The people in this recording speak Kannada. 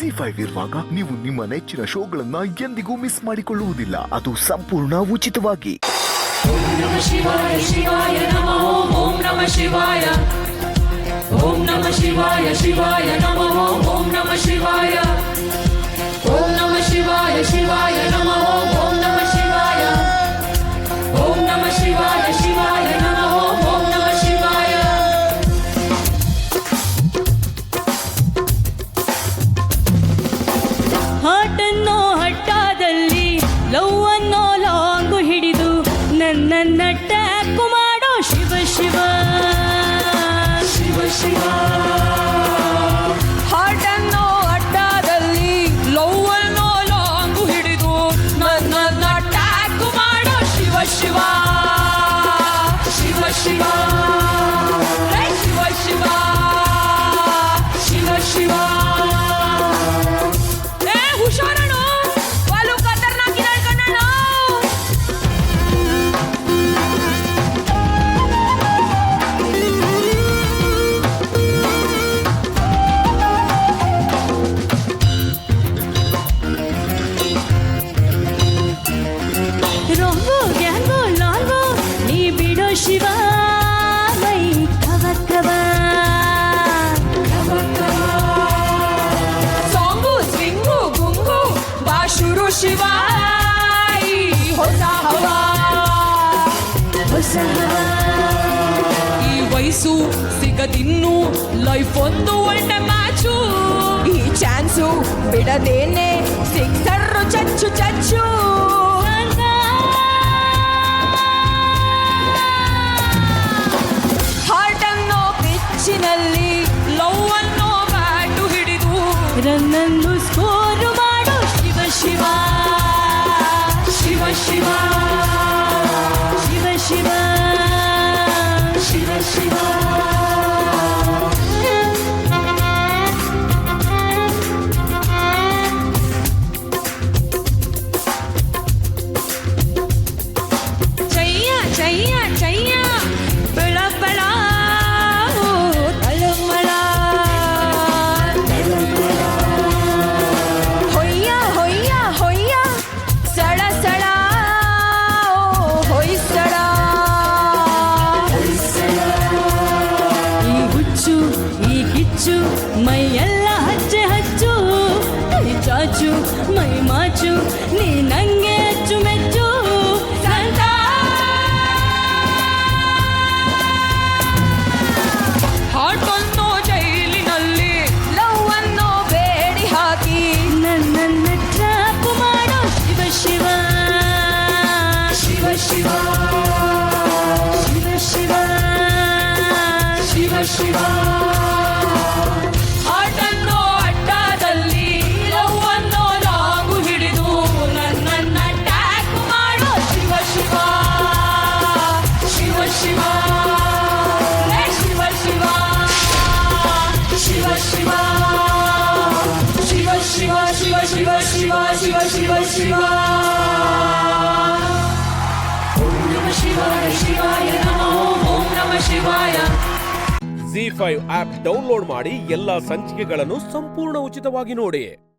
ZEE5 ಇರುವಾಗ ನೀವು ನಿಮ್ಮ ನೆಚ್ಚಿನ ಶೋಗಳನ್ನ ಎಂದಿಗೂ ಮಿಸ್ ಮಾಡಿಕೊಳ್ಳುವುದಿಲ್ಲ. ಅದು ಸಂಪೂರ್ಣ ಉಚಿತವಾಗಿ. ಓಂ ನಮಃ ಶಿವಾಯ ಶಿವಾಯ ನಮಃ ಓಂ ನಮಃ ಶಿವಾಯ ಓಂ ನಮಃ ಶಿವಾಯ ಶಿವಾಯ ನಮಃ ಓಂ ನಮಃ ಶಿವಾಯ ಓಂ ನಮಃ ಶಿವಾಯ ಶಿವಾಯ ನಮಃ ಓಂ ನಮಃ ಶಿವಾಯ ಓಂ ನಮಃ ಶಿವಾಯ ಶಿವಾಯ ನಮಃ ಓಂ ನಮಃ ಶಿವಾಯ. ಹಾಟನ್ನೋ ಹಟ್ಟಾದಲ್ಲಿ ಲವ್ ಅನ್ನೋ ಲಾಂಗು ಹಿಡಿದು ನನ್ನನ್ನ ಟ್ಯಾಕು ಮಾಡೋ ಶಿವ ಶಿವ ಶಿವ ಶಿವ. ಹಾಟನ್ನೋ ಅಡ್ಡಾದಲ್ಲಿ ಲವ್ ಅನ್ನೋ ಲಾಂಗು ಹಿಡಿದು ನನ್ನ ಟ್ಯಾಗ್ ಮಾಡೋ ಶಿವ ಶಿವ ಶಿವ ಶಿವ ಹೇ ಶಿವ ಶಿವ ಶಿವ ಶಿವ. ಏ ಹುಷಾರಣ್ಣು, ವಾಲು ಖತರ್ನಾಕಿದಾಳ್ ಕಣಣ್ಣ. ರೋಂಗೋ ಗ್ಯಾಂಗೋ ಲಾಂಗೋ ನೀ ಬಿಡೋ ಶಿವ ಮೈ ಕವ ಕವ ಸಾಂಗು ಸ್ವಿಂಗು ಗುಂಗು ಬಾ ಶುರು ಶಿವ ಈ ಹೊಸ ಹವಾ. ಹೊಸ ಹವಾ. ಈ ವಯಸ್ಸು ಸಿಗದಿನ್ನು ಲೈಫ್ ಒಂದು ಒಳ್ಳೆ ಮ್ಯಾಚು. ಈ ಚಾನ್ಸು ಬಿಡದೇನೆ ಸಿಕ್ಸರ್ರು ಚಚ್ಚು ಚಚ್ಚು. ಹಾರ್ಟ್ ಅನ್ನೋ ಪಿಚ್ಚಿನಲ್ಲಿ ಲವ್ ಅನ್ನೋ ಬ್ಯಾಟು ಹಿಡಿದು ರನ್ನನ್ನು ಸ್ಕೋರು ಮಾಡೋ ಶಿವ ಶಿವ ಶಿವ ಶಿವ ಶಿವ ಶಿವ ಶಿವ ಶಿವ. ಚಯ್ಯ ಚಯ್ಯ ಚಯ್ಯ ಬೆಳ ಬೆಳ ಓ ತಳಮಳ. ಹೊಯ್ಯ ಹೊಯ್ಯ ಹೊಯ್ಯ ಸಳ ಸಳ ಓ ಹೊಯ್ಸಳ. ಈ ಹುಚ್ಚು ಈ ಕಿಚ್ಚು ಮೈಯೆಲ್ಲ ಹಚ್ಚೆ ಹಚ್ಚು ಕೈ ಚಾಚು ಮೈ ಮಾಚು ನೀ ನಂಗೆ ಅಚ್ಚು ಮೆಚ್ಚು ಸಂತ. ಹಾರ್ಟ್ ಅನ್ನೋ ಜೈಲಿನಲ್ಲಿ ಲವ್ ಅನ್ನೋ ಬೇಡಿ ಹಾಕಿ ನನ್ನನ್ನ ಟ್ರಾಪ್ ಮಾಡೋ ಶಿವ ಶಿವ ಶಿವ ಶಿವ ಶಿವ ಶಿವ ಶಿವ ಶಿವ. ಹಾರ್ಟ್ ಅನ್ನೋ ಅಡ್ಡಾದಲ್ಲಿ ಲವ್ ಅನ್ನೋ ಲಾಂಗು ಹಿಡಿದು ನನ್ನನ್ನ ಟ್ಯಾಗ್ ಮಾಡೋ ಶಿವ ಶಿವ ಶಿವ ಶಿವ ಹೇ ಶಿವ ಶಿವ ಶಿವ ಶಿವ ಶಿವ ಶಿವ ಶಿವ ಶಿವ ಶಿವ ಶಿವ ಶಿವ ಶಿವ. ಓಂ ನಮಃ ಶಿವಾಯ ಶಿವಾಯ ನಮಃ ಓಂ ನಮಃ ಶಿವಾಯ. ZEE5 ಆಪ್ ಡೌನ್ಲೋಡ್ ಮಾಡಿ ಎಲ್ಲಾ ಸಂಚಿಕೆಗಳನ್ನು ಸಂಪೂರ್ಣ ಉಚಿತವಾಗಿ ನೋಡಿ.